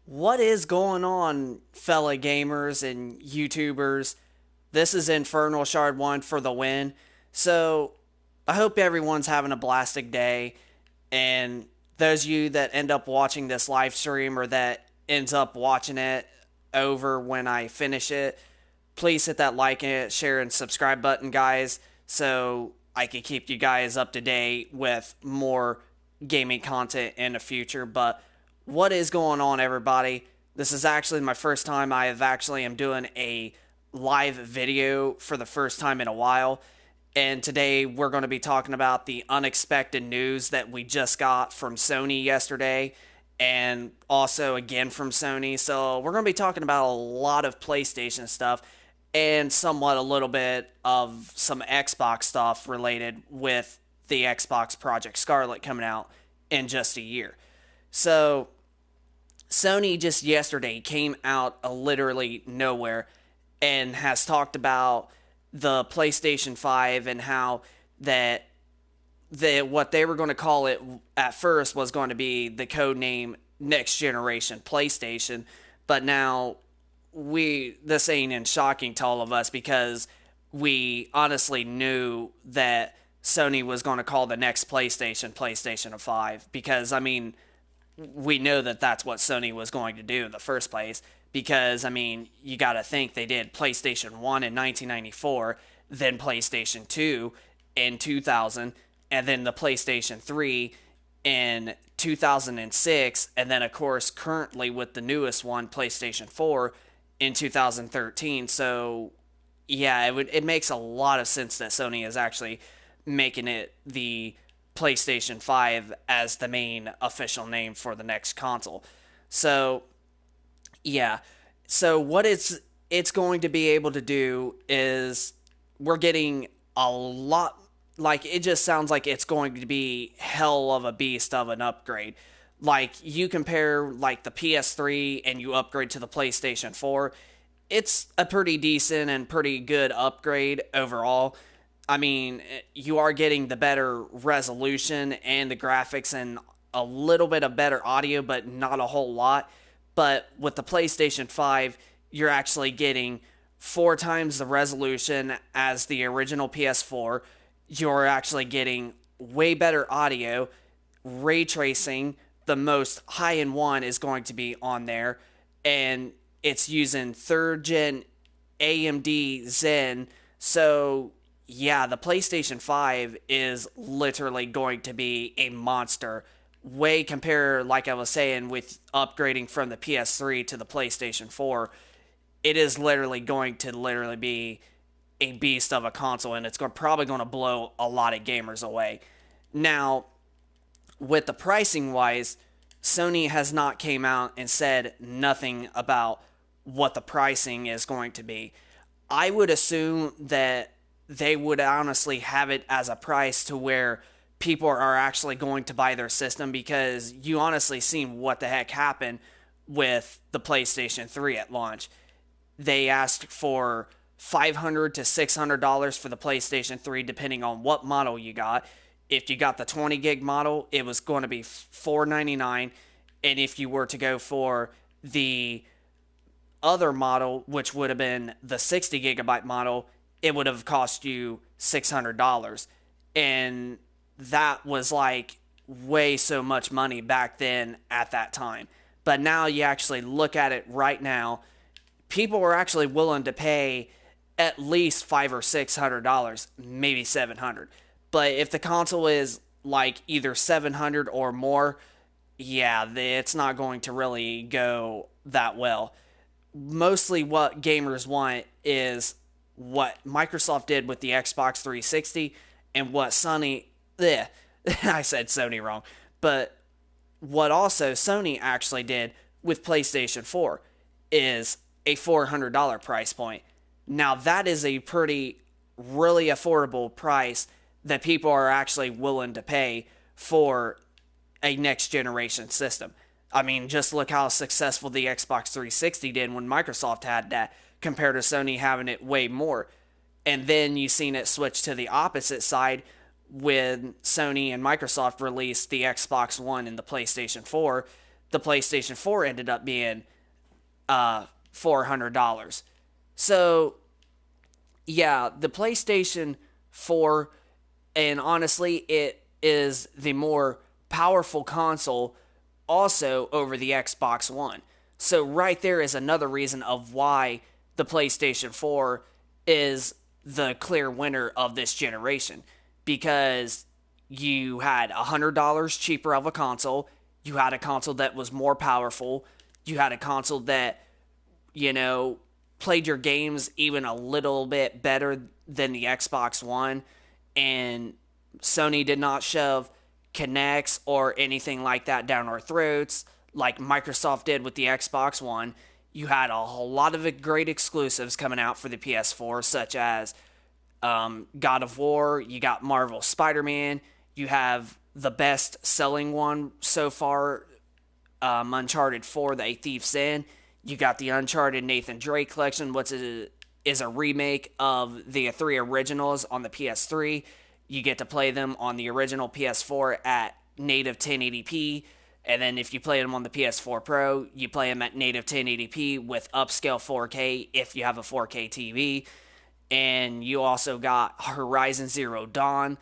What is going on, fella gamers and YouTubers? This is Infernal Shard 1 for the win. So, I hope everyone's having a blastic day. And those of you that end up watching this live stream or that ends up watching it over when I finish it, please hit that like and share and subscribe button, guys, so I can keep you guys up to date with more gaming content in the future. But what is going on, everybody? This is actually my first time I have actually am doing a live video for the first time in a while. And today we're going to be talking about the unexpected news that we just got from Sony yesterday and also again from Sony. So we're going to be talking about a lot of PlayStation stuff and somewhat a little bit of some Xbox stuff related with the Xbox Project Scarlet coming out in just a year. So Sony just yesterday came out of literally nowhere and has talked about the PlayStation 5 and how that what they were going to call it at first was going to be the code name next generation PlayStation, but now this ain't in shocking to all of us because we honestly knew that Sony was going to call the next PlayStation 5 because I mean we know that that's what Sony was going to do in the first place because I mean you got to think they did PlayStation 1 in 1994, then PlayStation 2 in 2000, and then the PlayStation 3 in 2006, and then of course currently with the newest one, PlayStation 4 in 2013. So yeah, it makes a lot of sense that Sony is actually making it the PlayStation 5 as the main official name for the next console. So yeah. So what it's going to be able to do is we're getting a lot, like it just sounds like it's going to be hell of a beast of an upgrade. Like you compare like the PS3 and you upgrade to the PlayStation 4, it's a pretty decent and pretty good upgrade overall. I mean, you are getting the better resolution and the graphics and a little bit of better audio, but not a whole lot. But with the PlayStation 5, you're actually getting four times the resolution as the original PS4. You're actually getting way better audio, ray tracing. The most high end one is going to be on there, and it's using third gen AMD Zen. So yeah, the PlayStation 5 is literally going to be a monster. Way compare, like I was saying, with upgrading from the PS3 to the PlayStation 4, it is literally going to literally be a beast of a console, and it's probably going to blow a lot of gamers away. Now, with the pricing wise, Sony has not came out and said nothing about what the pricing is going to be. I would assume that they would honestly have it as a price to where people are actually going to buy their system because you honestly seen what the heck happened with the PlayStation 3 at launch. They asked for $500 to $600 for the PlayStation 3 depending on what model you got. If you got the 20 gig model, it was going to be $499, and if you were to go for the other model, which would have been the 60 gigabyte model, it would have cost you $600. And that was like way so much money back then at that time. But now you actually look at it right now, people are actually willing to pay at least $500 or $600, maybe $700. But if the console is like either 700 or more, yeah, it's not going to really go that well. Mostly what gamers want is what Microsoft did with the Xbox 360 and what Sony, I said Sony wrong, but what also Sony actually did with PlayStation 4 is a $400 price point. Now that is a pretty really affordable price that people are actually willing to pay for a next generation system. I mean, just look how successful the Xbox 360 did when Microsoft had that compared to Sony having it way more. And then you seen it switch to the opposite side when Sony and Microsoft released the Xbox One and the PlayStation 4. the PlayStation 4 ended up being $400. So, yeah, the PlayStation 4, and honestly, it is the more powerful console also over the Xbox One. So, right there is another reason of why the PlayStation 4 is the clear winner of this generation, because you had $100 cheaper of a console, you had a console that was more powerful, you had a console that, you know, played your games even a little bit better than the Xbox One, and Sony did not shove Kinects or anything like that down our throats like Microsoft did with the Xbox One. You had a whole lot of great exclusives coming out for the PS4, such as God of War, you got Marvel Spider-Man, you have the best selling one so far, Uncharted 4, The Thief's End. You got the Uncharted Nathan Drake collection, which is a remake of the three originals on the PS3. You get to play them on the original PS4 at native 1080p. And then if you play them on the PS4 Pro, you play them at native 1080p with upscale 4K if you have a 4K TV. And you also got Horizon Zero Dawn.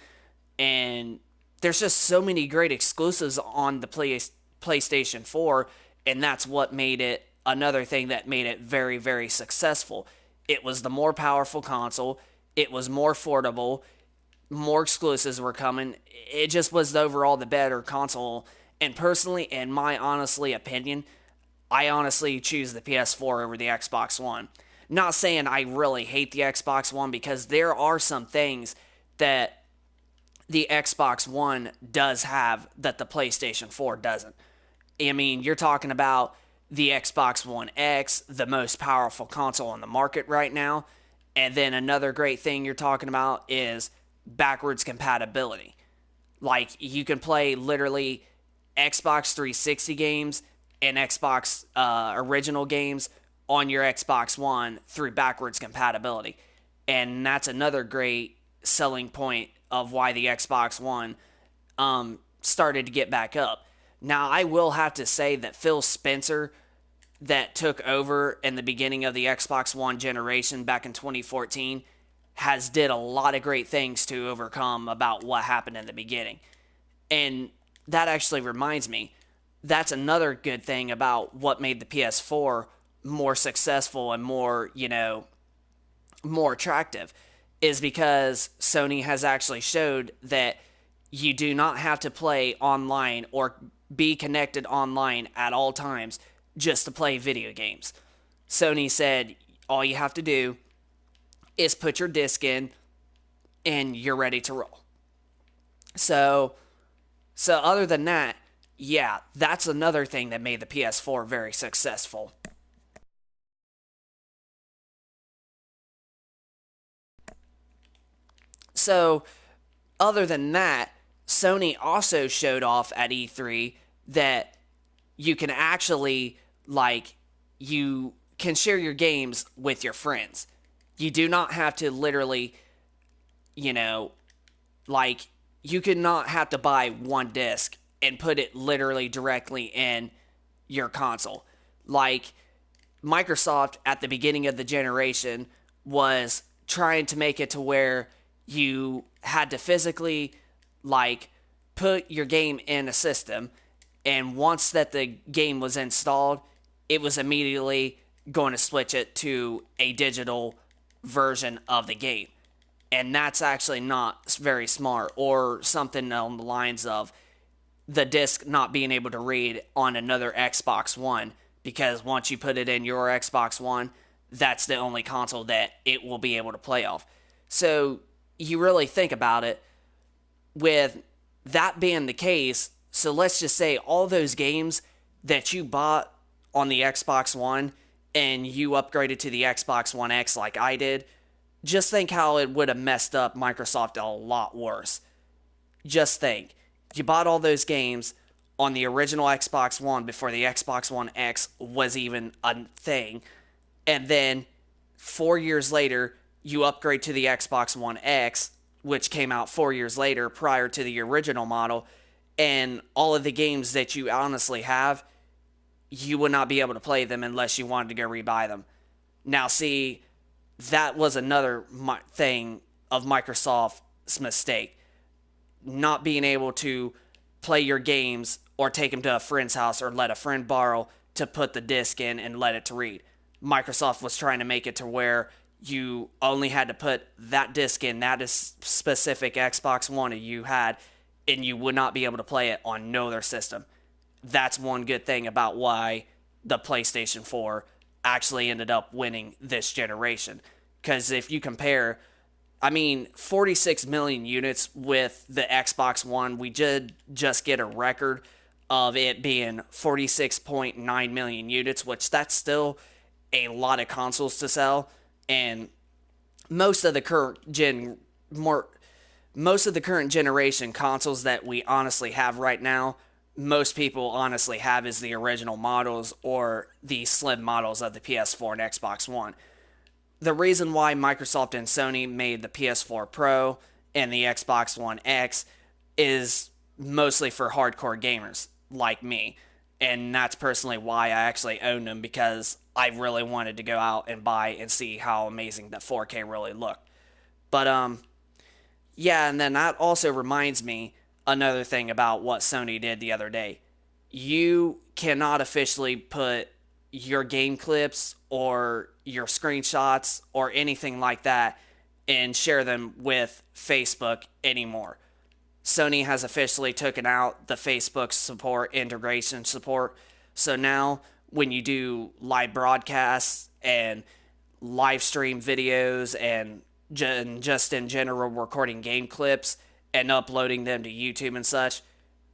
And there's just so many great exclusives on the PlayStation 4, and that's what made it another thing that made it very, very successful. It was the more powerful console, it was more affordable, more exclusives were coming. It just was overall the better console. And personally, in my honestly opinion, I honestly choose the PS4 over the Xbox One. Not saying I really hate the Xbox One, because there are some things that the Xbox One does have that the PlayStation 4 doesn't. I mean, you're talking about the Xbox One X, the most powerful console on the market right now. And then another great thing you're talking about is backwards compatibility. Like, you can play literally Xbox 360 games and Xbox original games on your Xbox One through backwards compatibility. And that's another great selling point of why the Xbox One started to get back up. Now, I will have to say that Phil Spencer, that took over in the beginning of the Xbox One generation back in 2014, has did a lot of great things to overcome about what happened in the beginning. And that actually reminds me, that's another good thing about what made the PS4 more successful and more, more attractive, is because Sony has actually showed that you do not have to play online or be connected online at all times just to play video games. Sony said all you have to do is put your disc in and you're ready to roll. So other than that, yeah, that's another thing that made the PS4 very successful. So, other than that, Sony also showed off at E3 that you can actually, you can share your games with your friends. You do not have to literally, you know, you could not have to buy one disc and put it literally directly in your console. Like, Microsoft at the beginning of the generation was trying to make it to where you had to physically put your game in a system, and once that the game was installed, it was immediately going to switch it to a digital version of the game. And that's actually not very smart, or something on the lines of the disc not being able to read on another Xbox One, because once you put it in your Xbox One, that's the only console that it will be able to play off. So you really think about it, with that being the case, so let's just say all those games that you bought on the Xbox One and you upgraded to the Xbox One X like I did, just think how it would have messed up Microsoft a lot worse. Just think. You bought all those games on the original Xbox One before the Xbox One X was even a thing, and then 4 years later, you upgrade to the Xbox One X, which came out 4 years later prior to the original model, and all of the games that you honestly have, you would not be able to play them unless you wanted to go rebuy them. Now, see, that was another thing of Microsoft's mistake. Not being able to play your games or take them to a friend's house or let a friend borrow to put the disc in and let it to read. Microsoft was trying to make it to where you only had to put that disc in, that is specific Xbox One that you had, and you would not be able to play it on no other system. That's one good thing about why the PlayStation 4 actually ended up winning this generation. Because if you compare, I mean, 46 million units with the Xbox One, we did just get a record of it being 46.9 million units, which that's still a lot of consoles to sell. And most of the current generation consoles that we honestly have right now, most people honestly have is the original models or the slim models of the PS4 and Xbox One. The reason why Microsoft and Sony made the PS4 Pro and the Xbox One X is mostly for hardcore gamers like me. And that's personally why I actually own them, because I really wanted to go out and buy and see how amazing that 4K really looked. But yeah, and then that also reminds me another thing about what Sony did the other day. You cannot officially put your game clips or your screenshots or anything like that and share them with Facebook anymore. Sony has officially taken out the Facebook support, integration support. So now when you do live broadcasts and live stream videos and just in general recording game clips and uploading them to YouTube and such,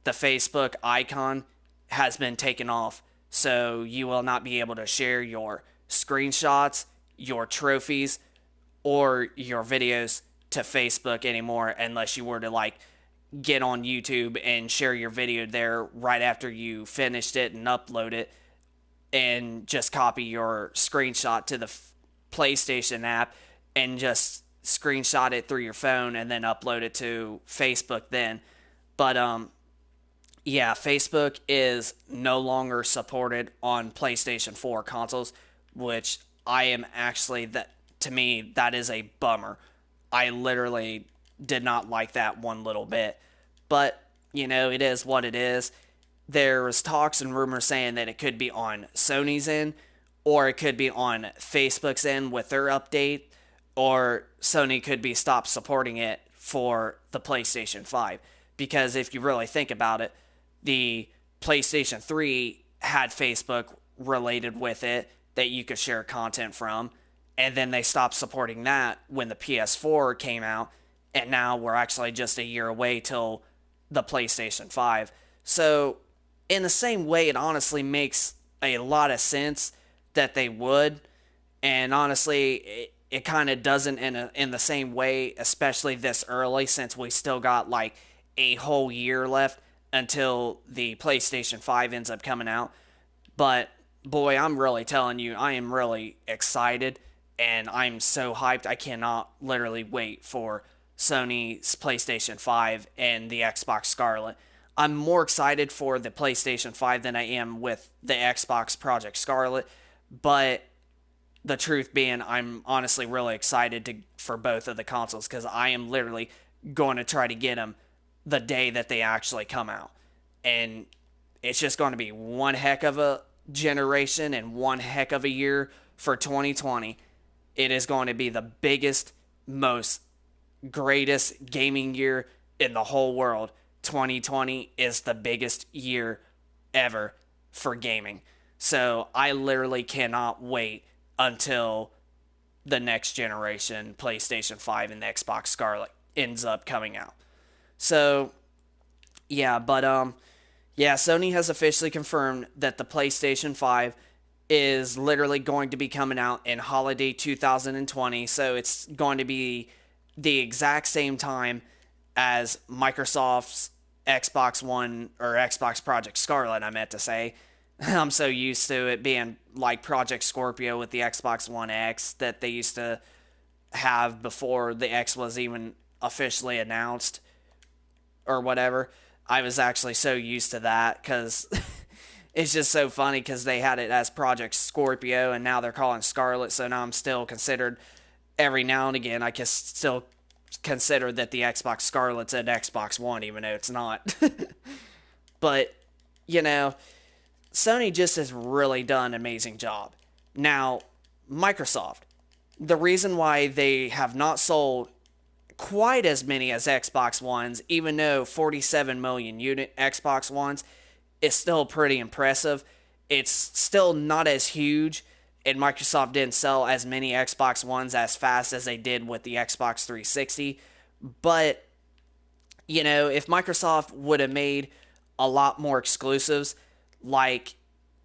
the Facebook icon has been taken off. So you will not be able to share your screenshots, your trophies, or your videos to Facebook anymore unless you were to like get on YouTube and share your video there right after you finished it and upload it, and just copy your screenshot to the PlayStation app and just screenshot it through your phone and then upload it to Facebook then. But yeah, Facebook is no longer supported on PlayStation 4 consoles, which I am actually, that to me that is a bummer. I literally did not like that one little bit. But, you know, it is what it is. There's talks and rumors saying that it could be on Sony's end, or it could be on Facebook's end with their update, or Sony could be stopped supporting it for the PlayStation 5. Because if you really think about it, the PlayStation 3 had Facebook related with it that you could share content from, and then they stopped supporting that when the PS4 came out, and now we're actually just a year away till the PlayStation 5. So, in the same way, it honestly makes a lot of sense that they would, and honestly, it kind of doesn't in the same way, especially this early, since we still got like a whole year left until the PlayStation 5 ends up coming out. But boy, I'm really telling you, I am really excited and I'm so hyped. I cannot literally wait for Sony's PlayStation 5 and the Xbox Scarlet. I'm more excited for the PlayStation 5 than I am with the Xbox Project Scarlet, but the truth being, I'm honestly really excited for both of the consoles, because I am literally going to try to get them the day that they actually come out. And it's just going to be one heck of a generation and one heck of a year for 2020. It is going to be the biggest, most greatest gaming year in the whole world. 2020 is the biggest year ever for gaming. So I literally cannot wait until the next generation PlayStation 5 and the Xbox Scarlet ends up coming out. So yeah, but yeah, Sony has officially confirmed that the PlayStation 5 is literally going to be coming out in holiday 2020. So it's going to be the exact same time as Microsoft's Xbox One, or Xbox Project Scarlet, I meant to say. I'm so used to it being like Project Scorpio with the Xbox One X that they used to have before the X was even officially announced or whatever. I was actually so used to that because It's just so funny because they had it as Project Scorpio and now they're calling Scarlet. So now I'm still considered every now and again. I can still consider that the Xbox Scarlet's an Xbox One, even though it's not. But you know, Sony just has really done an amazing job. Now, Microsoft, the reason why they have not sold quite as many as Xbox Ones, even though 47 million unit Xbox Ones is still pretty impressive. It's still not as huge, and Microsoft didn't sell as many Xbox Ones as fast as they did with the Xbox 360. But, if Microsoft would have made a lot more exclusives, like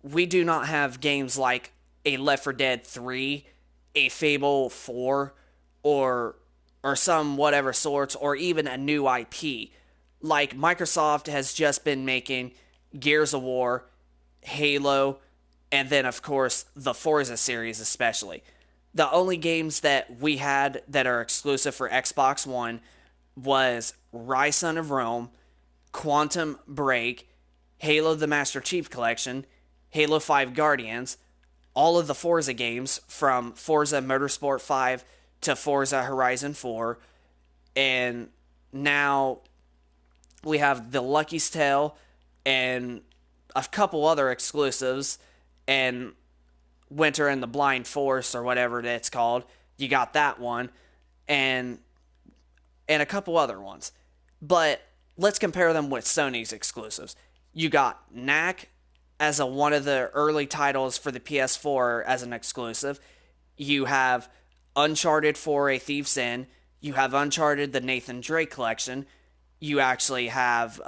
we do not have games like a Left 4 Dead 3, a Fable 4, or some whatever sorts, or even a new IP. Like Microsoft has just been making Gears of War, Halo, and then of course the Forza series especially. The only games that we had that are exclusive for Xbox One was Rise Son of Rome, Quantum Break, Halo the Master Chief Collection, Halo 5 Guardians, all of the Forza games from Forza Motorsport 5 to Forza Horizon 4, and now we have The Lucky's Tale and a couple other exclusives, and Winter and the Blind Forest or whatever it's called. You got that one, and a couple other ones. But let's compare them with Sony's exclusives. You got Knack as one of the early titles for the PS4 as an exclusive. You have Uncharted 4: A Thief's End. You have Uncharted the Nathan Drake Collection. You actually have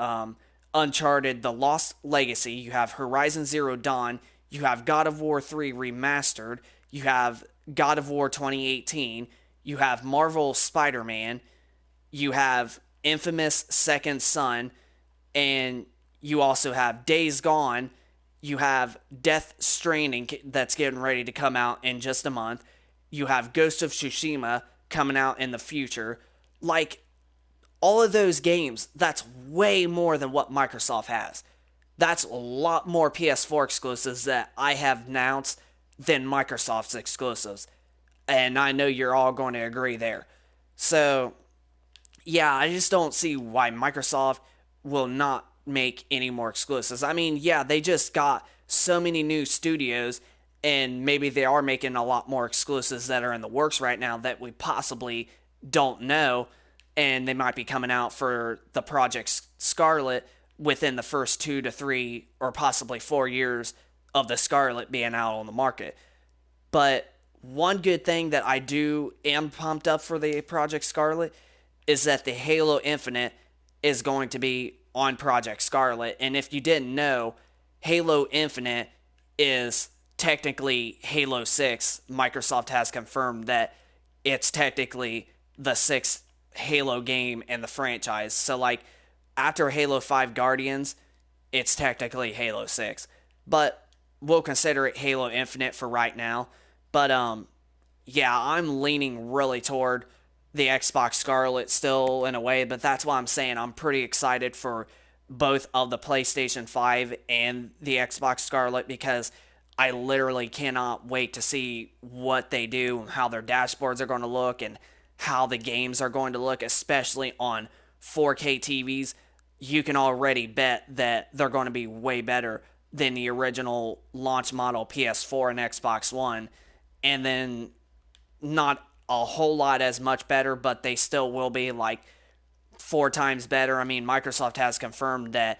Uncharted The Lost Legacy. You have Horizon Zero Dawn. You have God of War 3 Remastered. You have God of War 2018. You have Marvel Spider-Man. You have Infamous Second Son. And you also have Days Gone. You have Death Stranding that's getting ready to come out in just a month. You have Ghost of Tsushima coming out in the future. Like, all of those games, that's way more than what Microsoft has. That's a lot more PS4 exclusives that I have announced than Microsoft's exclusives. And I know you're all going to agree there. So, yeah, I just don't see why Microsoft will not make any more exclusives. I mean, yeah, they just got so many new studios, and maybe they are making a lot more exclusives that are in the works right now that we possibly don't know, and they might be coming out for the Project Scarlet within the first 2 to 3 or possibly 4 years of the Scarlet being out on the market. But one good thing that I am pumped up for the Project Scarlet is that the Halo Infinite is going to be on Project Scarlet. And if you didn't know, Halo Infinite is technically Halo 6. Microsoft has confirmed that it's technically the 6th Halo game in the franchise. So, like, after Halo 5 Guardians, it's technically Halo 6. But we'll consider it Halo Infinite for right now. But, yeah, I'm leaning really toward the Xbox Scarlet still in a way, but that's why I'm saying I'm pretty excited for both of the PlayStation 5 and the Xbox Scarlet, because I literally cannot wait to see what they do, how their dashboards are going to look, and how the games are going to look, especially on 4K TVs. You can already bet that they're going to be way better than the original launch model PS4 and Xbox One, and then not a whole lot as much better, but they still will be like 4 times better. I mean, Microsoft has confirmed that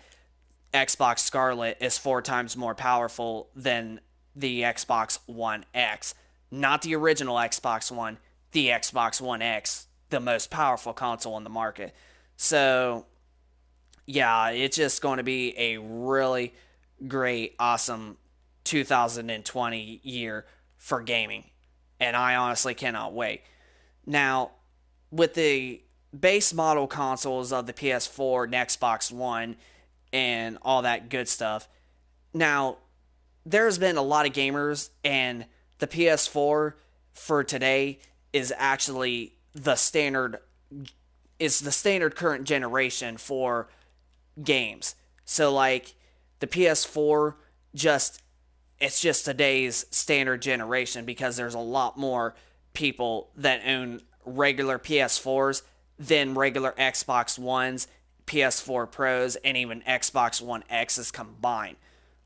Xbox Scarlet is 4 times more powerful than the Xbox One X. Not the original Xbox One, the Xbox One X, the most powerful console on the market. So, yeah, it's just going to be a really great, awesome 2020 year for gaming. And I honestly cannot wait. Now, with the base model consoles of the PS4 and Xbox One and all that good stuff, now, there's been a lot of gamers, and the PS4 for today is actually the standard current generation for games. So, like, the PS4 just it's just today's standard generation because there's a lot more people that own regular PS4s than regular Xbox Ones, PS4 Pros, and even Xbox One X's combined.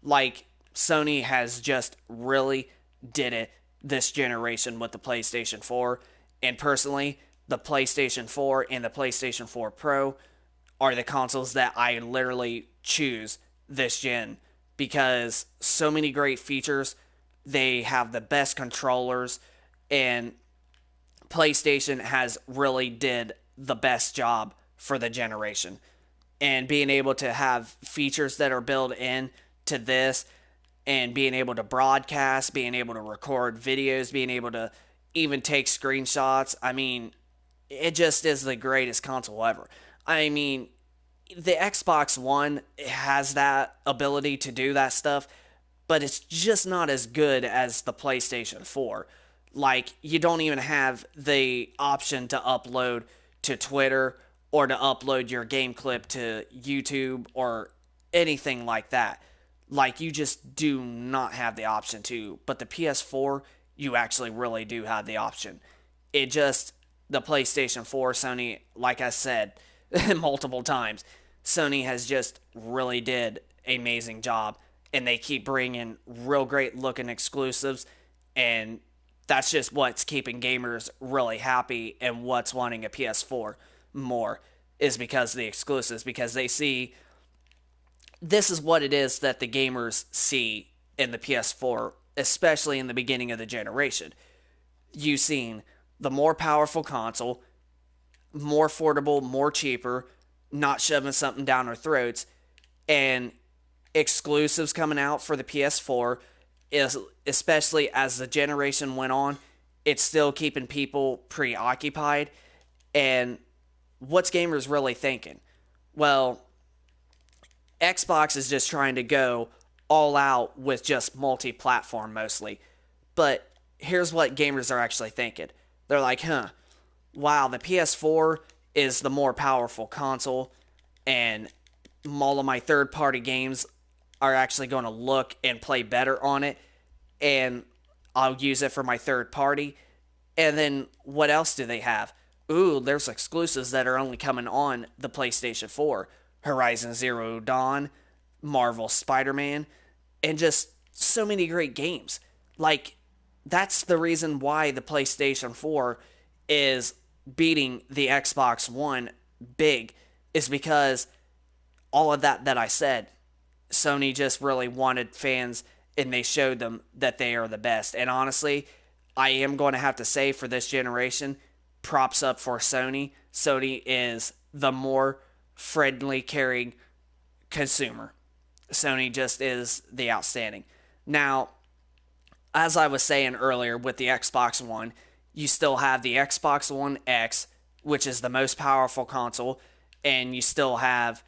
Like, Sony has just really did it this generation with the PlayStation 4. And personally, the PlayStation 4 and the PlayStation 4 Pro are the consoles that I literally choose this gen because so many great features. They have the best controllers, and PlayStation has really did the best job for the generation. And being able to have features that are built in to this, and being able to broadcast, being able to record videos, being able to even take screenshots. I mean, it just is the greatest console ever. I mean, the Xbox One has that ability to do that stuff, but it's just not as good as the PlayStation 4. Like, you don't even have the option to upload to Twitter or to upload your game clip to YouTube or anything like that. Like, you just do not have the option to. But the PS4, you actually really do have the option. It just, the PlayStation 4, Sony, like I said multiple times, Sony has just really did an amazing job. And they keep bringing real great looking exclusives. And that's just what's keeping gamers really happy and what's wanting a PS4 more is because of the exclusives. Because they see this is what it is that the gamers see in the PS4, especially in the beginning of the generation. You've seen the more powerful console, more affordable, more cheaper, not shoving something down our throats, and exclusives coming out for the PS4 is especially as the generation went on, it's still keeping people preoccupied. And what's gamers really thinking? Well, Xbox is just trying to go all out with just multi-platform mostly. But here's what gamers are actually thinking. They're like, wow, the PS4 is the more powerful console, and all of my third-party games are actually going to look and play better on it, and I'll use it for my third party. And then what else do they have? Ooh, there's exclusives that are only coming on the PlayStation 4. Horizon Zero Dawn, Marvel Spider-Man, and just so many great games. Like, that's the reason why the PlayStation 4 is beating the Xbox One big, is because all of that I said, Sony just really wanted fans and they showed them that they are the best. And honestly, I am going to have to say for this generation, props up for Sony. Sony is the more friendly, caring consumer. Sony just is the outstanding. Now, as I was saying earlier with the Xbox One, you still have the Xbox One X, which is the most powerful console, and you still have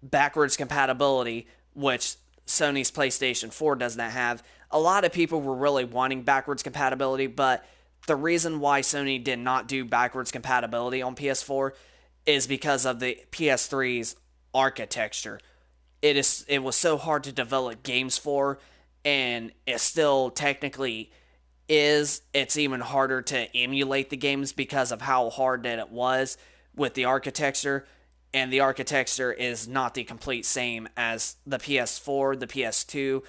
backwards compatibility, which Sony's PlayStation 4 does not have. A lot of people were really wanting backwards compatibility, but the reason why Sony did not do backwards compatibility on PS4 is because of the PS3's architecture. It was so hard to develop games for, and it still technically is. It's even harder to emulate the games because of how hard that it was with the architecture. And the architecture is not the complete same as the PS4, the PS2,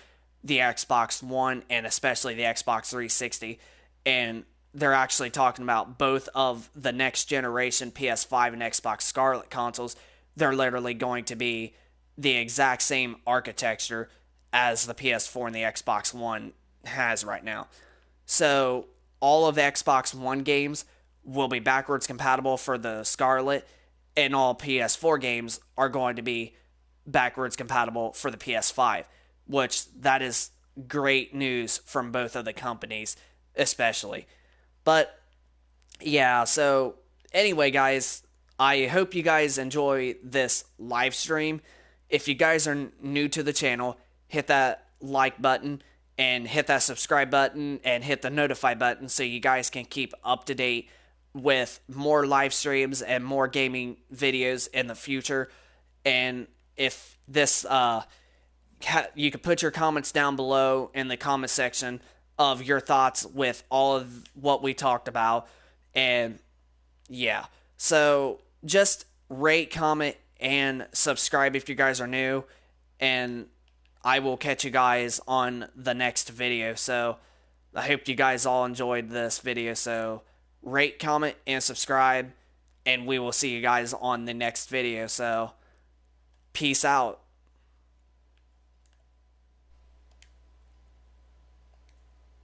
the Xbox One, and especially the Xbox 360. And they're actually talking about both of the next generation PS5 and Xbox Scarlet consoles. They're literally going to be the exact same architecture as the PS4 and the Xbox One has right now. So all of the Xbox One games will be backwards compatible for the Scarlet, and all PS4 games are going to be backwards compatible for the PS5, which that is great news from both of the companies, especially. But yeah, so anyway, guys, I hope you guys enjoy this live stream. If you guys are new to the channel, hit that like button and hit that subscribe button and hit the notify button so you guys can keep up to date with more live streams and more gaming videos in the future. And if this you can put your comments down below in the comment section of your thoughts with all of what we talked about. And yeah, so just rate, comment, and subscribe if you guys are new. And I will catch you guys on the next video. So I hope you guys all enjoyed this video. So rate, comment, and subscribe. And we will see you guys on the next video. So peace out.